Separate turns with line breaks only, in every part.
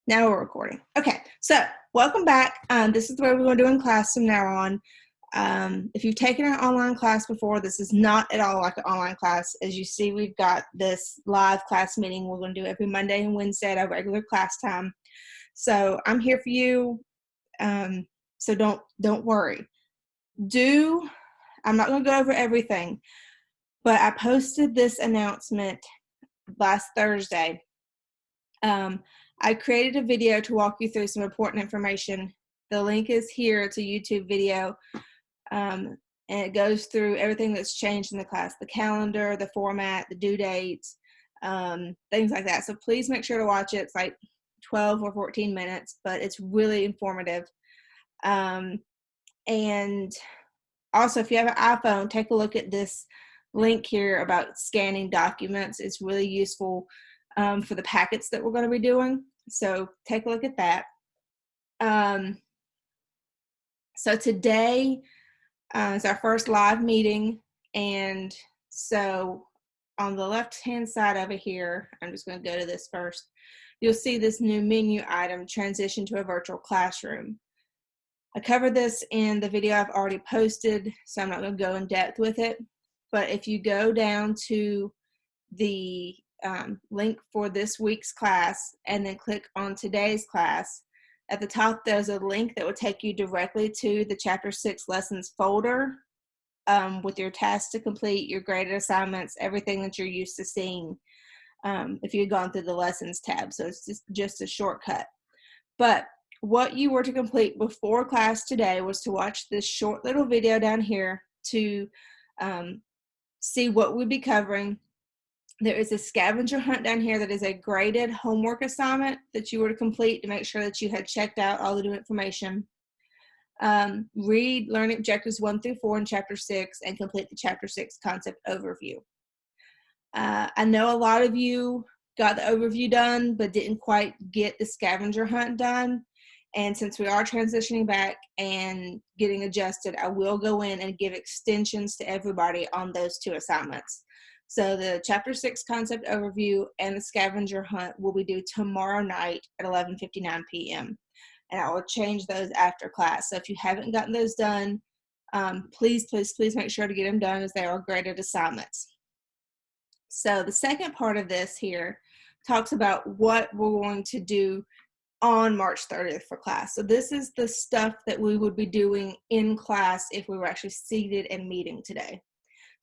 Now we're recording. Okay, so welcome back. This is the way we're going to do in class from now on. If you've taken an online class before, this is not at all like an online class. As you see, we've got this live class meeting we're going to do every Monday and Wednesday at our regular class time. So I'm here for you. So don't worry. I'm not going to go over everything, but I posted this announcement last Thursday. I created a video to walk you through some important information. The link is here. It's a YouTube video, and it goes through everything that's changed in the class, the calendar, the format, the due dates, things like that. So please make sure to watch it. It's like 12 or 14 minutes, but it's really informative. And also, if you have an iPhone, take a look at this link here about scanning documents. It's really useful for the packets that we're going to be doing. So take a look at that. So today is our first live meeting. And so on the left-hand side over here, I'm just going to go to this first. You'll see this new menu item, transition to a virtual classroom. I covered this in the video I've already posted, so I'm not going to go in depth with it. But if you go down to the link for this week's class and then click on today's class, at the top there's a link that will take you directly to the Chapter 6 lessons folder with your tasks to complete, your graded assignments, everything that you're used to seeing if you've gone through the lessons tab. So it's just a shortcut. But what you were to complete before class today was to watch this short little video down here to see what we'll be covering. There is a scavenger hunt down here that is a graded homework assignment that you were to complete to make sure that you had checked out all the new information. Read learning objectives 1 through 4 in Chapter 6 and complete the Chapter 6 concept overview. I know a lot of you got the overview done but didn't quite get the scavenger hunt done. And since we are transitioning back and getting adjusted, I will go in and give extensions to everybody on those 2 assignments. So the Chapter 6 concept overview and the scavenger hunt will be due tomorrow night at 11:59 p.m. And I will change those after class. So if you haven't gotten those done, please make sure to get them done as they are graded assignments. So the second part of this here talks about what we're going to do on March 30th for class. So this is the stuff that we would be doing in class if we were actually seated and meeting today.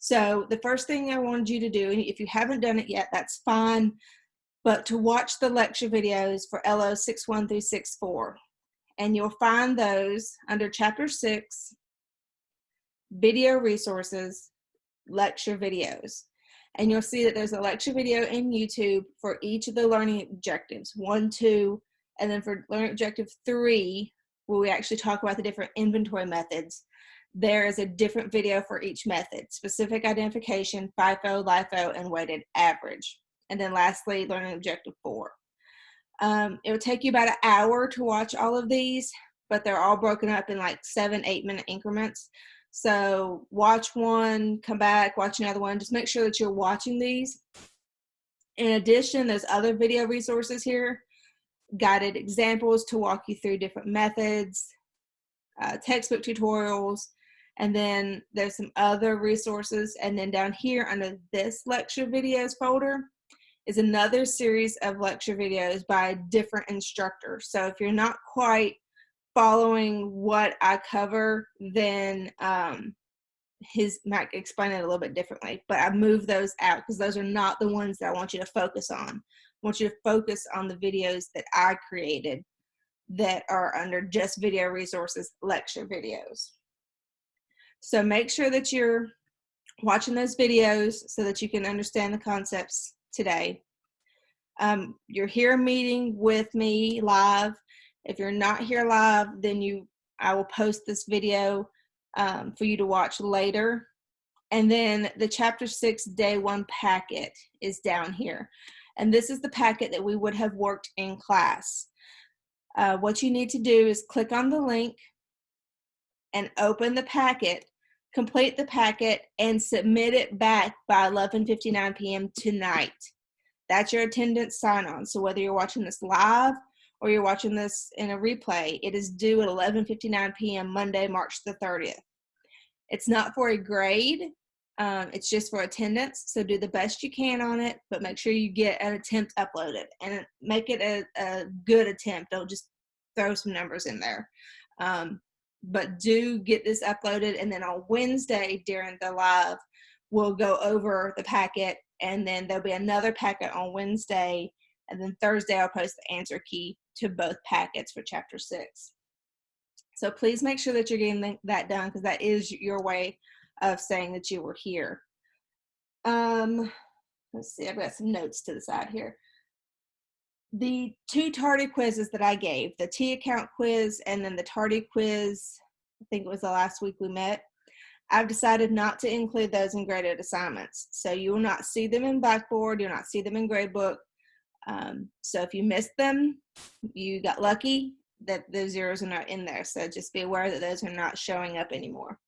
So the first thing I wanted you to do, and if you haven't done it yet, that's fine, but to watch the lecture videos for LO 6.1 through 6.4. And you'll find those under Chapter 6, Video Resources, Lecture Videos. And you'll see that there's a lecture video in YouTube for each of the learning objectives, 1, 2, and then for learning objective 3, where we actually talk about the different inventory methods, there is a different video for each method: specific identification, FIFO, LIFO, and weighted average. And then lastly, learning objective 4. It will take you about an hour to watch all of these, but they're all broken up in like 7-8 minute increments. So watch one, come back, watch another one. Just make sure that you're watching these. In addition, there's other video resources here, guided examples to walk you through different methods, textbook tutorials, and then there's some other resources. And then down here under this lecture videos folder is another series of lecture videos by different instructors. So if you're not quite following what I cover, then his might explain it a little bit differently. But I moved those out because those are not the ones that I want you to focus on. I want you to focus on the videos that I created that are under just video resources, lecture videos. So make sure that you're watching those videos so that you can understand the concepts today. You're here meeting with me live. If you're not here live, then I will post this video for you to watch later. And then the Chapter 6 Day 1 packet is down here. And this is the packet that we would have worked in class. What you need to do is click on the link and open the packet, complete the packet, and submit it back by 11:59 p.m. tonight. That's your attendance sign-on. So whether you're watching this live or you're watching this in a replay, it is due at 11:59 p.m. Monday, March the 30th. It's not for a grade. It's just for attendance. So do the best you can on it, but make sure you get an attempt uploaded and make it a good attempt. Don't just throw some numbers in there. But do get this uploaded. And then on Wednesday during the live, we'll go over the packet, and then there'll be another packet on Wednesday. And then Thursday, I'll post the answer key to both packets for Chapter 6. So please make sure that you're getting that done, because that is your way of saying that you were here. Let's see, I've got some notes to the side here. The 2 tardy quizzes that I gave, the T account quiz and then the tardy quiz, I think it was the last week we met, I've decided not to include those in graded assignments. So you will not see them in Blackboard, you'll not see them in Gradebook. So if you missed them, you got lucky that the zeros are not in there. So just be aware that those are not showing up anymore.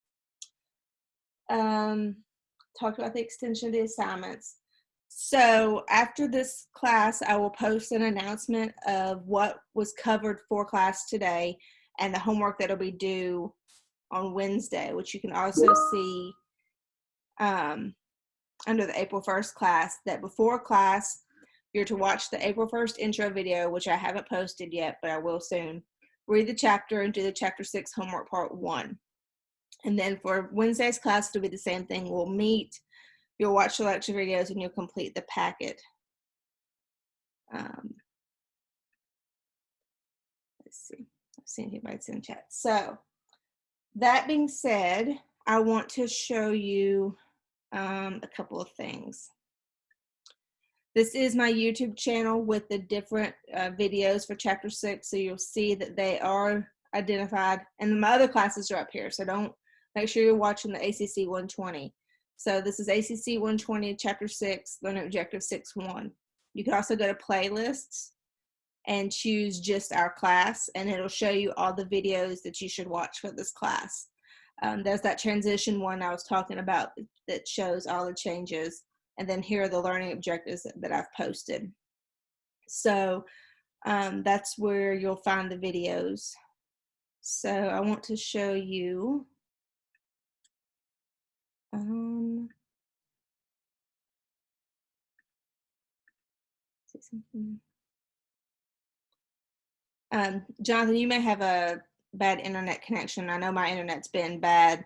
Talked about the extension of the assignments. So after this class, I will post an announcement of what was covered for class today and the homework that'll be due on Wednesday, which you can also see under the April 1st class, that before class, you're to watch the April 1st intro video, which I haven't posted yet, but I will soon. Read the chapter and do the Chapter 6 homework part 1. And then for Wednesday's class, it'll be the same thing. We'll meet, you'll watch the lecture videos, and you'll complete the packet. Let's see. I've seen anybody's in chat. So that being said, I want to show you a couple of things. This is my YouTube channel with the different videos for Chapter 6, so you'll see that they are identified, and my other classes are up here, so make sure you're watching the ACC 120. So this is ACC 120, Chapter 6, Learning Objective 6.1. You can also go to Playlists and choose just our class, and it'll show you all the videos that you should watch for this class. There's that transition one I was talking about that shows all the changes. And then here are the learning objectives that I've posted. So that's where you'll find the videos. So I want to show you. See something. Jonathan, you may have a bad internet connection. I know my internet's been bad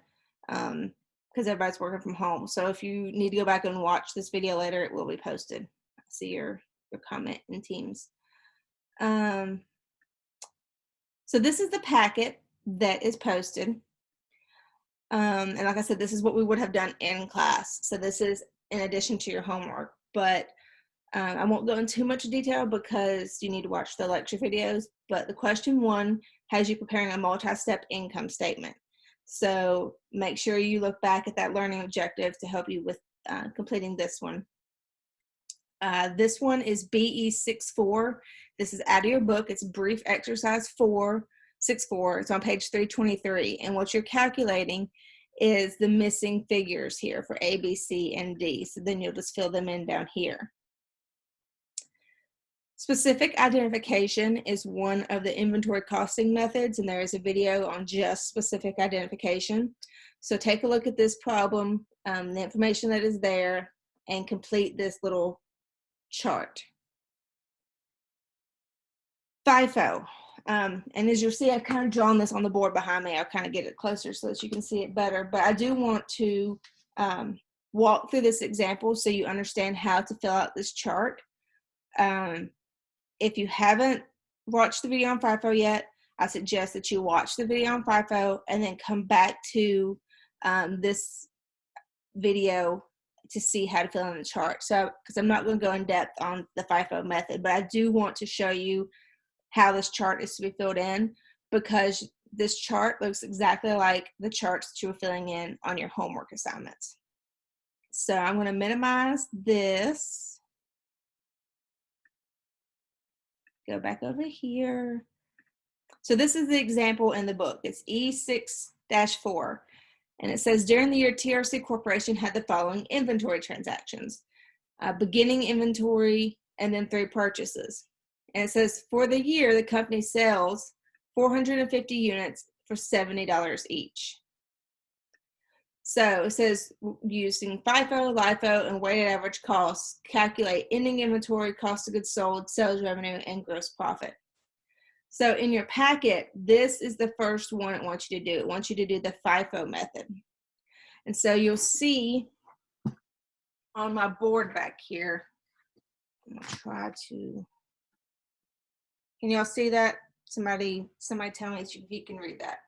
because everybody's working from home. So if you need to go back and watch this video later, it will be posted. I see your comment in Teams. So this is the packet that is posted. And like I said, this is what we would have done in class. So this is in addition to your homework. But I won't go into too much detail because you need to watch the lecture videos. But the question 1 has you preparing a multi-step income statement. So make sure you look back at that learning objective to help you with completing this one. This one is BE 6.4. This is out of your book. It's brief exercise 6.4. It's on page 323. And what you're calculating is the missing figures here for A, B, C, and D. So then you'll just fill them in down here. Specific identification is one of the inventory costing methods, and there is a video on just specific identification. So take a look at this problem, the information that is there, and complete this little chart. FIFO. And as you'll see, I've kind of drawn this on the board behind me. I'll kind of get it closer so that you can see it better. But I do want to walk through this example so you understand how to fill out this chart. If you haven't watched the video on FIFO yet, I suggest that you watch the video on FIFO and then come back to this video to see how to fill in the chart. So, because I'm not going to go in depth on the FIFO method, but I do want to show you how this chart is to be filled in, because this chart looks exactly like the charts that you were filling in on your homework assignments. So I'm going to minimize this. Go back over here. So this is the example in the book. It's E6-4. And it says, during the year, TRC Corporation had the following inventory transactions. Beginning inventory, and then 3 purchases. And it says for the year, the company sells 450 units for $70 each. So it says using FIFO, LIFO, and weighted average costs, calculate ending inventory, cost of goods sold, sales revenue, and gross profit. So in your packet, this is the first one it wants you to do. It wants you to do the FIFO method. And so you'll see on my board back here, I'm gonna try to, can y'all see that? Somebody tell me if you can read that.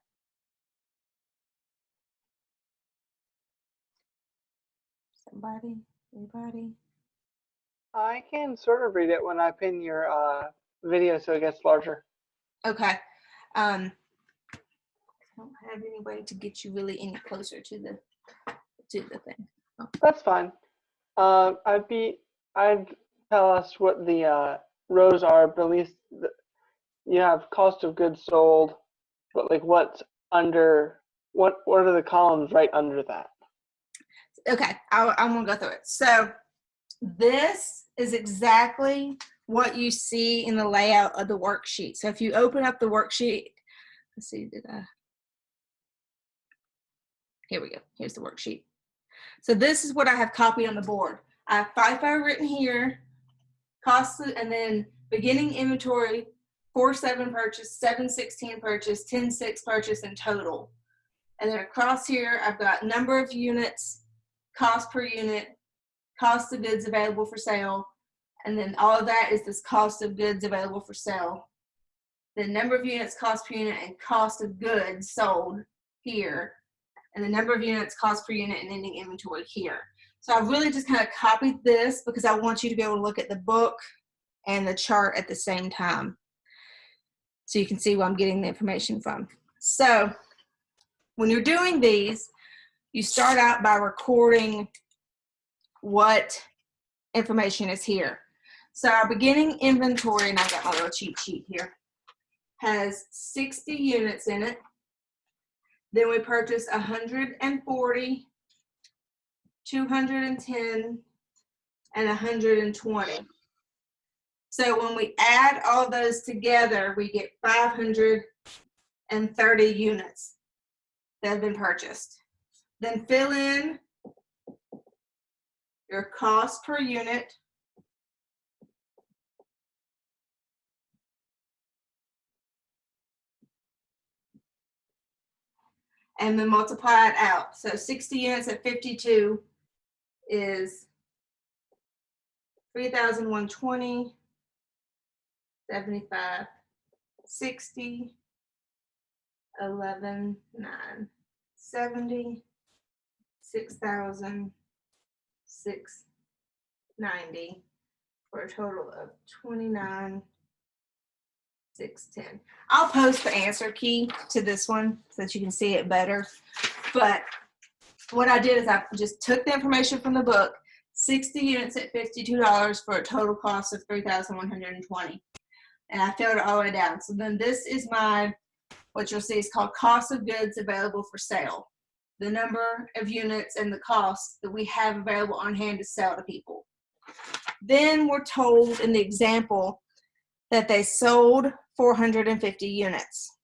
Somebody, anybody?
I can sort of read it when I pin your video so it gets larger.
Okay. I don't have any way to get you really any closer to the thing. Oh.
That's fine. I'd tell us what the rows are, but at least you have cost of goods sold, but like what's under, what are the columns right under that?
Okay, I'm gonna go through it. So this is exactly what you see in the layout of the worksheet. So if you open up the worksheet, let's see, here we go. Here's the worksheet. So this is what I have copied on the board. I have FIFO written here, costs, and then beginning inventory, 4/7 purchase, 7/16 purchase, 10/6 purchase in total. And then across here, I've got number of units, cost per unit, cost of goods available for sale, and then all of that is this cost of goods available for sale. The number of units, cost per unit, and cost of goods sold here, and the number of units, cost per unit, and ending inventory here. So I really just kind of copied this because I want you to be able to look at the book and the chart at the same time, so you can see where I'm getting the information from. So when you're doing these, you start out by recording what information is here. So our beginning inventory, and I've got my little cheat sheet here, has 60 units in it. Then we purchase 140, 210, and 120. So when we add all those together, we get 530 units that have been purchased. Then fill in your cost per unit, and then multiply it out. So 60 units at 52 is 3,120, 75, 60, 11,970, 6,690 for a total of 29,610. I'll post the answer key to this one so that you can see it better. But what I did is I just took the information from the book, 60 units at $52 for a total cost of $3,120. And I filled it all the way down. So then this is my, what you'll see is called cost of goods available for sale. The number of units and the cost that we have available on hand to sell to people. Then we're told in the example that they sold 450 units.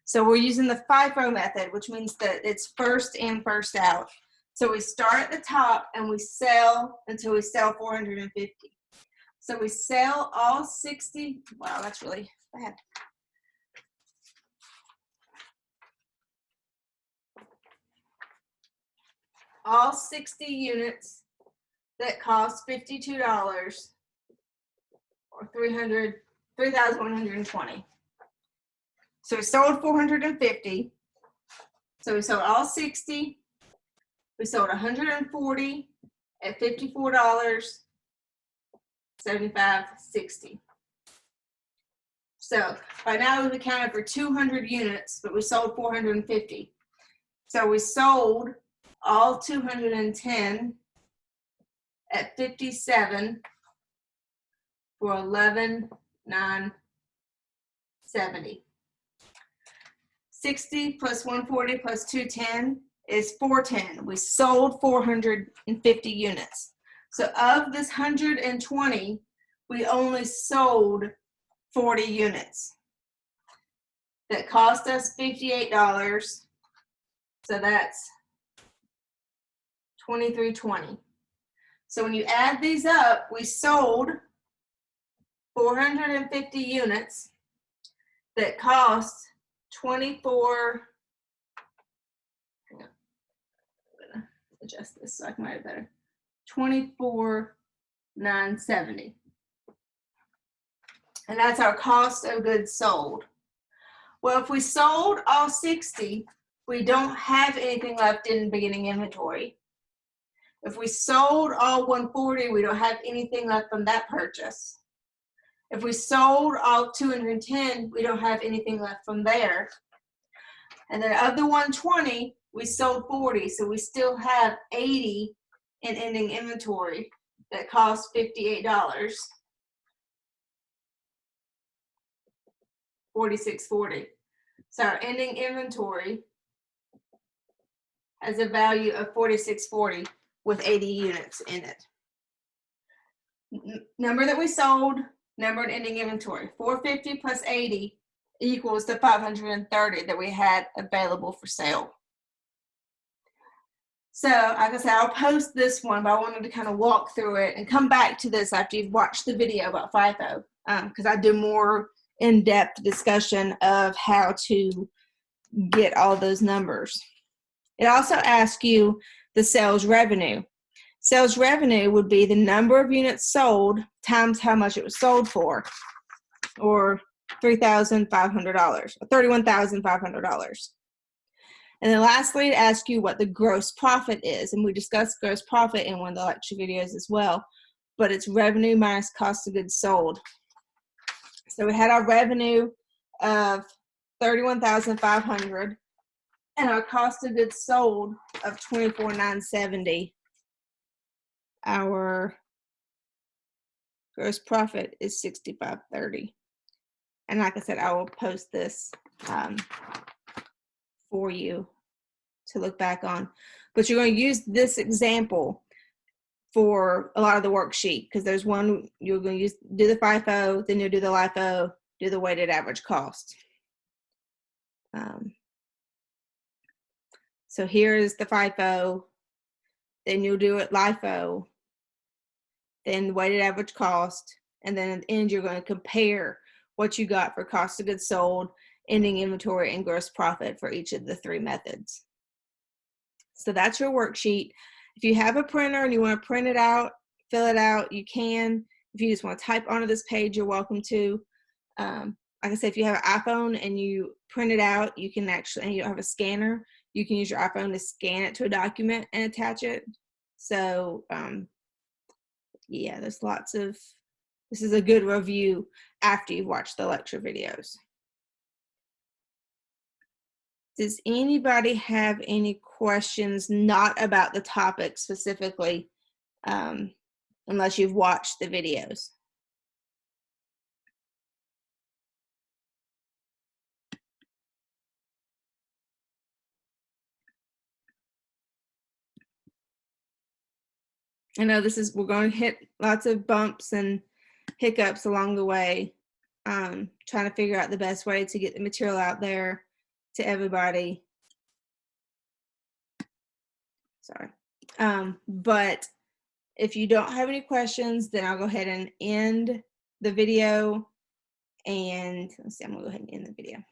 So we're using the FIFO method, which means that it's first in, first out. So we start at the top and we sell until we sell 450. So we sell all 60, wow, that's really bad. All 60 units that cost $52 or 3,120. So we sold 450. So we sold all 60. We sold 140 at $54, 75, 60. So by now we've accounted for 200 units, but we sold 450. So we sold all 210 at 57 for 11,970. 60 plus 140 plus 210 is 410. We sold 450 units. So of this 120, we only sold 40 units that cost us $58. So that's $23.20. So when you add these up, we sold 450 units that cost 24. Hang on, I'm gonna adjust this so I can write it better. 24,970. And that's our cost of goods sold. Well, if we sold all 60, we don't have anything left in beginning inventory. If we sold all 140, we don't have anything left from that purchase. If we sold all 210, we don't have anything left from there. And then of the 120, we sold 40, so we still have 80 in ending inventory that cost $58. $46.40. So our ending inventory has a value of $46.40 with 80 units in it. Number that we sold, number in ending inventory. 450 plus 80 equals the 530 that we had available for sale. So like I said, I'll post this one, but I wanted to kind of walk through it and come back to this after you've watched the video about FIFO, because I do more in-depth discussion of how to get all those numbers. It also asks you the sales revenue. Sales revenue would be the number of units sold times how much it was sold for, or $3,500 or $31,500. And then lastly, it asks you what the gross profit is. And we discussed gross profit in one of the lecture videos as well, but it's revenue minus cost of goods sold. So we had our revenue of $31,500 and our cost of goods sold of $24,970. Our gross profit is $65.30. And like I said, I will post this for you to look back on. But you're going to use this example for a lot of the worksheet, because there's one you're going to do the FIFO, then you'll do the LIFO, do the weighted average cost. So here is the FIFO, then you'll do it LIFO, then the weighted average cost, and then at the end you're going to compare what you got for cost of goods sold, ending inventory, and gross profit for each of the three methods. So that's your worksheet. If you have a printer and you want to print it out, fill it out, you can. If you just want to type onto this page, you're welcome to. Like I said, if you have an iPhone and you print it out, you can actually, and you don't have a scanner, you can use your iPhone to scan it to a document and attach it. So yeah, there's lots of, this is a good review after you've watched the lecture videos. Does anybody have any questions not about the topic specifically, unless you've watched the videos? I know this is, we're going to hit lots of bumps and hiccups along the way, trying to figure out the best way to get the material out there to everybody. Sorry. But if you don't have any questions, then I'll go ahead and end the video. And let's see, I'm gonna go ahead and end the video.